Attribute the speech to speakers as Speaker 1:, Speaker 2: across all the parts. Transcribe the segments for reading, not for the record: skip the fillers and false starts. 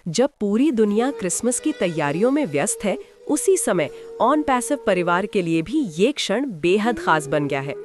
Speaker 1: जब पूरी दुनिया क्रिसमस की तैयारियों में व्यस्त है, उसी समय ऑन पैसिव परिवार के लिए भी ये क्षण बेहद खास बन गया है।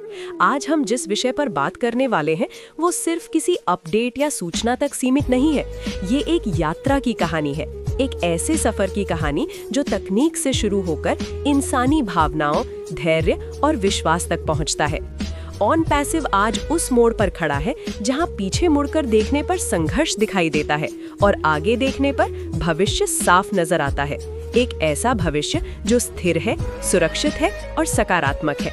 Speaker 1: आज हम जिस विषय पर बात करने वाले हैं, वो सिर्फ किसी अपडेट या सूचना तक सीमित नहीं है। ये एक यात्रा की कहानी है, एक ऐसे सफर की कहानी जो तकनीक से शुरू होकर इंसानी भावनाओं, धैर्य और विश्वास तक पहुंचता है। ऑन पैसिव आज उस मोड़ पर खड़ा है जहां पीछे मुड़कर देखने पर संघर्ष दिखाई देता है और आगे देखने पर भविष्य साफ नजर आता है। एक ऐसा भविष्य जो स्थिर है, सुरक्षित है और सकारात्मक है।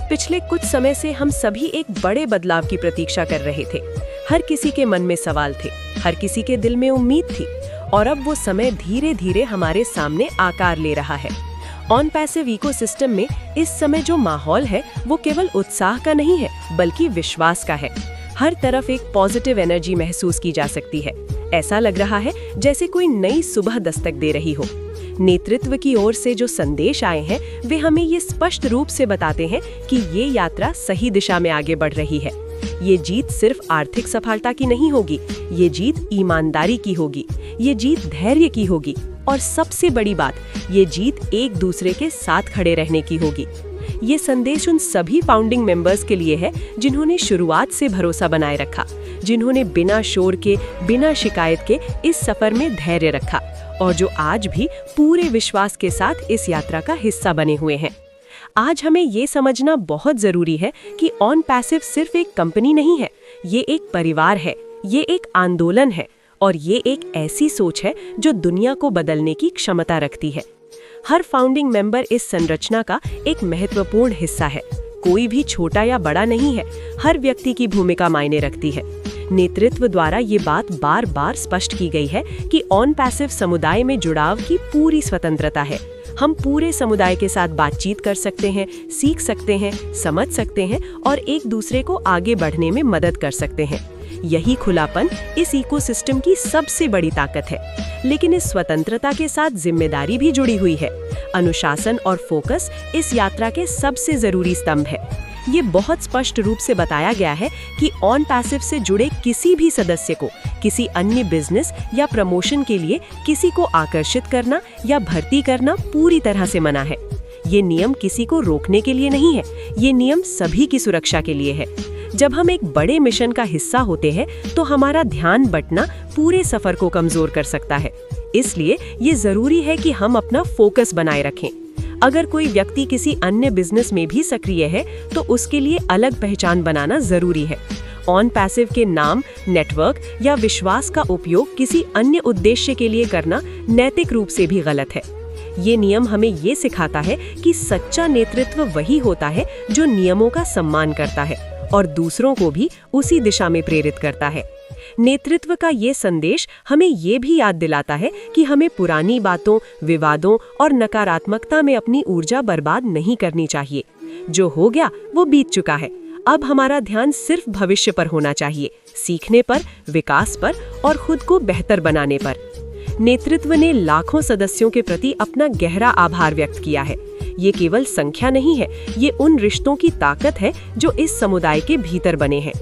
Speaker 1: पिछले कुछ समय से हम सभी एक बड़े बदलाव की प्रतीक्षा कर रहे थे। हर किसी के मन में सवाल थे, हर किसी के दिल में उम्मीद थी, और अब वो समय धीरे धीरे हमारे सामने आकार ले रहा है। ऑन पैसिव इकोसिस्टम में इस समय जो माहौल है वो केवल उत्साह का नहीं है, बल्कि विश्वास का है। हर तरफ एक पॉजिटिव एनर्जी महसूस की जा सकती है। ऐसा लग रहा है जैसे कोई नई सुबह दस्तक दे रही हो। नेतृत्व की ओर से जो संदेश आए हैं वे हमें ये स्पष्ट रूप से बताते हैं कि ये यात्रा सही दिशा में आगे बढ़ रही है। ये जीत सिर्फ आर्थिक सफलता की नहीं होगी, ये जीत ईमानदारी की होगी, ये जीत धैर्य की होगी, और सबसे बड़ी बात, ये जीत एक दूसरे के साथ खड़े रहने की होगी। ये संदेश उन सभी फाउंडिंग मेंबर्स के लिए है जिन्होंने शुरुआत से भरोसा बनाए रखा, जिन्होंने बिना शोर के, बिना शिकायत के इस सफर में धैर्य रखा, और जो आज भी पूरे विश्वास के साथ इस यात्रा का हिस्सा बने हुए हैं। आज हमें ये समझना बहुत जरूरी है कि ऑन पैसिव सिर्फ एक कंपनी नहीं है, ये एक परिवार है, ये एक आंदोलन है, और ये एक ऐसी सोच है जो दुनिया को बदलने की क्षमता रखती है। हर फाउंडिंग मेंबर इस संरचना का एक महत्वपूर्ण हिस्सा है। कोई भी छोटा या बड़ा नहीं है, हर व्यक्ति की भूमिका मायने रखती है। नेतृत्व द्वारा ये बात बार बार स्पष्ट की गई है कि ऑन पैसिव समुदाय में जुड़ाव की पूरी स्वतंत्रता है। हम पूरे समुदाय के साथ बातचीत कर सकते हैं, सीख सकते हैं, समझ सकते हैं और एक दूसरे को आगे बढ़ने में मदद कर सकते हैं। यही खुलापन इस इकोसिस्टम की सबसे बड़ी ताकत है। लेकिन इस स्वतंत्रता के साथ जिम्मेदारी भी जुड़ी हुई है। अनुशासन और फोकस इस यात्रा के सबसे जरूरी स्तंभ है। ये बहुत स्पष्ट रूप से बताया गया है कि ऑन पैसिव से जुड़े किसी भी सदस्य को किसी अन्य बिजनेस या प्रमोशन के लिए किसी को आकर्षित करना या भर्ती करना पूरी तरह से मना है। ये नियम किसी को रोकने के लिए नहीं है, ये नियम सभी की सुरक्षा के लिए है। जब हम एक बड़े मिशन का हिस्सा होते हैं तो हमारा ध्यान बंटना पूरे सफर को कमजोर कर सकता है। इसलिए ये जरूरी है कि हम अपना फोकस बनाए रखें। अगर कोई व्यक्ति किसी अन्य बिजनेस में भी सक्रिय है तो उसके लिए अलग पहचान बनाना जरूरी है। ऑन पैसिव के नाम, नेटवर्क या विश्वास का उपयोग किसी अन्य उद्देश्य के लिए करना नैतिक रूप से भी गलत है। ये नियम हमें ये सिखाता है कि सच्चा नेतृत्व वही होता है जो नियमों का सम्मान करता है और दूसरों को भी उसी दिशा में प्रेरित करता है। नेतृत्व का ये संदेश हमें ये भी याद दिलाता है कि हमें पुरानी बातों, विवादों और नकारात्मकता में अपनी ऊर्जा बर्बाद नहीं करनी चाहिए। जो हो गया वो बीत चुका है। अब हमारा ध्यान सिर्फ भविष्य पर होना चाहिए, सीखने पर, विकास पर और खुद को बेहतर बनाने पर। नेतृत्व ने लाखों सदस्यों के प्रति अपना गहरा आभार व्यक्त किया है। ये केवल संख्या नहीं है, ये उन रिश्तों की ताकत है जो इस समुदाय के भीतर बने हैं।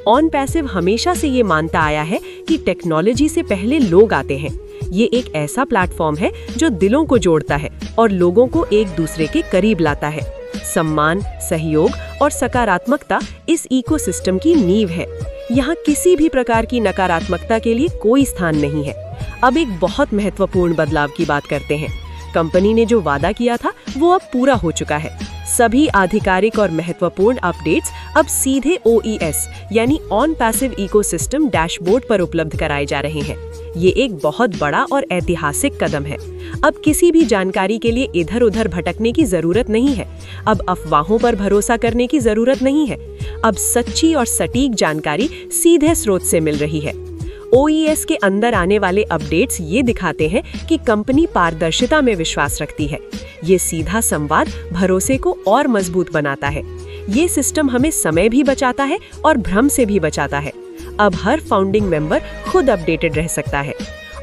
Speaker 1: ऑन पैसिव हमेशा से ये मानता आया है कि टेक्नोलॉजी से पहले लोग आते हैं। ये एक ऐसा प्लेटफॉर्म है जो दिलों को जोड़ता है और लोगों को एक दूसरे के करीब लाता है। सम्मान, सहयोग और सकारात्मकता इस इकोसिस्टम की नींव है। यहाँ किसी भी प्रकार की नकारात्मकता के लिए कोई स्थान नहीं है। अब एक बहुत महत्वपूर्ण बदलाव की बात करते हैं। कंपनी ने जो वादा किया था वो अब पूरा हो चुका है। सभी आधिकारिक और महत्वपूर्ण अपडेट्स अब सीधे OES यानी ऑन पैसिव इकोसिस्टम डैशबोर्ड पर उपलब्ध कराए जा रहे हैं। ये एक बहुत बड़ा और ऐतिहासिक कदम है। अब किसी भी जानकारी के लिए इधर-उधर भटकने की जरूरत नहीं है। अब अफवाहों पर भरोसा करने की जरूरत नहीं है। अब सच्ची और सटीक जानकारी सीधे स्रोत से मिल रही है। OES के अंदर आने वाले अपडेट्स ये दिखाते हैं कि कंपनी पारदर्शिता में विश्वास रखती है। ये सीधा संवाद भरोसे को और मजबूत बनाता है। ये सिस्टम हमें समय भी बचाता है और भ्रम से भी बचाता है। अब हर फाउंडिंग मेंबर खुद अपडेटेड रह सकता है।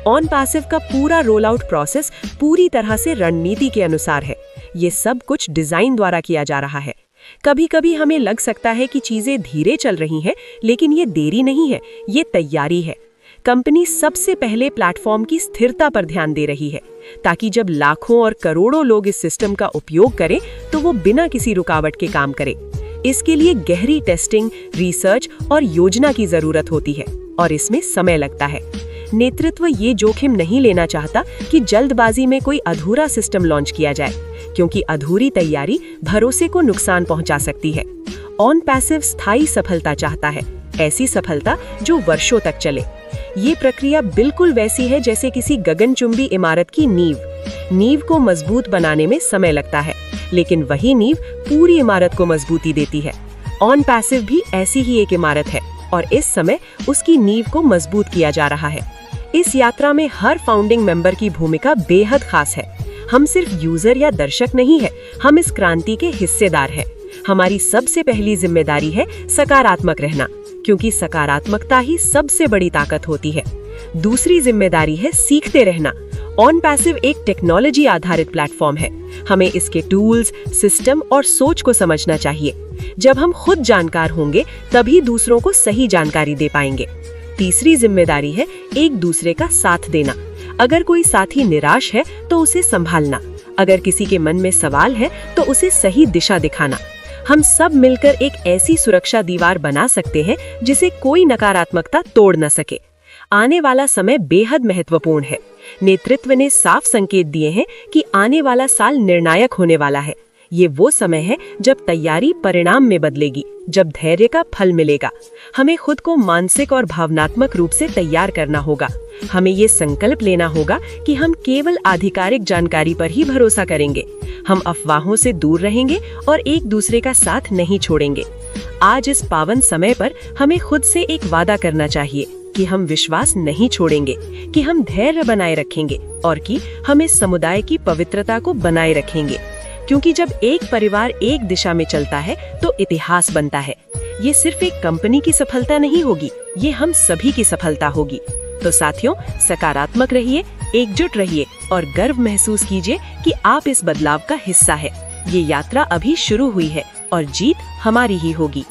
Speaker 1: ऑन पैसिव का पूरा रोल आउट प्रोसेस पूरी तरह से रणनीति के अनुसार है। ये सब कुछ डिजाइन द्वारा किया जा रहा है। कभी कभी हमें लग सकता है कि चीजें धीरे चल रही हैं, लेकिन ये देरी नहीं है, ये तैयारी है। कंपनी सबसे पहले प्लेटफॉर्म की स्थिरता पर ध्यान दे रही है, ताकि जब लाखों और करोड़ों लोग इस सिस्टम का उपयोग करें तो वो बिना किसी रुकावट के काम करे। इसके लिए गहरी टेस्टिंग, रिसर्च और योजना की जरूरत होती है और इसमें समय लगता है। नेतृत्व ये जोखिम नहीं लेना चाहता कि जल्दबाजी में कोई अधूरा सिस्टम लॉन्च किया जाए, क्योंकि अधूरी तैयारी भरोसे को नुकसान पहुंचा सकती है। ऑन पैसिव स्थायी सफलता चाहता है, ऐसी सफलता जो वर्षों तक चले। ये प्रक्रिया बिल्कुल वैसी है जैसे किसी गगनचुंबी इमारत की नींव को मजबूत बनाने में समय लगता है, लेकिन वही नींव पूरी इमारत को मजबूती देती है। ऑन पैसिव भी ऐसी ही एक इमारत है और इस समय उसकी नींव को मजबूत किया जा रहा है। इस यात्रा में हर फाउंडिंग मेंबर की भूमिका बेहद खास है। हम सिर्फ यूजर या दर्शक नहीं है, हम इस क्रांति के हिस्सेदार हैं। हमारी सबसे पहली जिम्मेदारी है सकारात्मक रहना, क्योंकि सकारात्मकता ही सबसे बड़ी ताकत होती है। दूसरी जिम्मेदारी है सीखते रहना। ऑन पैसिव एक टेक्नोलॉजी आधारित प्लेटफॉर्म है। हमें इसके टूल्स, सिस्टम और सोच को समझना चाहिए। जब हम खुद जानकार होंगे तभी दूसरों को सही जानकारी दे पाएंगे। तीसरी जिम्मेदारी है एक दूसरे का साथ देना। अगर कोई साथी निराश है तो उसे संभालना, अगर किसी के मन में सवाल है तो उसे सही दिशा दिखाना। हम सब मिलकर एक ऐसी सुरक्षा दीवार बना सकते हैं जिसे कोई नकारात्मकता तोड़ न सके। आने वाला समय बेहद महत्वपूर्ण है। नेतृत्व ने साफ संकेत दिए हैं कि आने वाला साल निर्णायक होने वाला है। ये वो समय है जब तैयारी परिणाम में बदलेगी, जब धैर्य का फल मिलेगा। हमें खुद को मानसिक और भावनात्मक रूप से तैयार करना होगा। हमें ये संकल्प लेना होगा कि हम केवल आधिकारिक जानकारी पर ही भरोसा करेंगे। हम अफवाहों से दूर रहेंगे और एक दूसरे का साथ नहीं छोड़ेंगे। आज इस पावन समय पर हमें खुद से एक वादा करना चाहिए कि हम विश्वास नहीं छोड़ेंगे, कि हम धैर्य बनाए रखेंगे और कि हम इस समुदाय की पवित्रता को बनाए रखेंगे। क्योंकि जब एक परिवार एक दिशा में चलता है तो इतिहास बनता है। ये सिर्फ एक कंपनी की सफलता नहीं होगी, ये हम सभी की सफलता होगी। तो साथियों, सकारात्मक रहिए, एकजुट रहिए और गर्व महसूस कीजिए कि आप इस बदलाव का हिस्सा है। ये यात्रा अभी शुरू हुई है और जीत हमारी ही होगी।